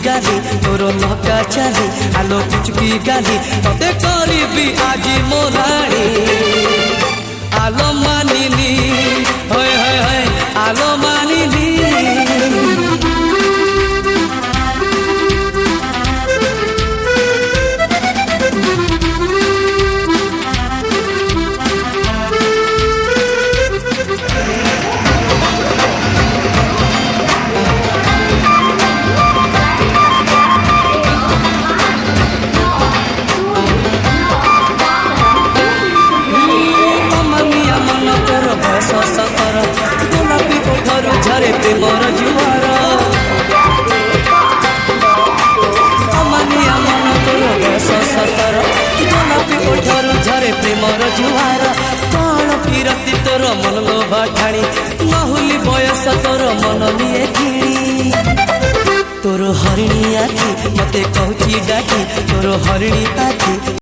गाली तोर नका चाली आलो पुचकी गाली तते करिबी आजी मोराणी आलो मानिली होय होय होय आलो मानिली प्रेमर जुआर अमानिया मन तोर बयस 17 गोलापी कोठर झरे प्रेमर जुआर कौन किरती तोर मन लोभा ठाणी माहुली बयस तोर मन निये किणी तोर हरिणी आखि मते कहूची डाकी तोर हरिणी आखि।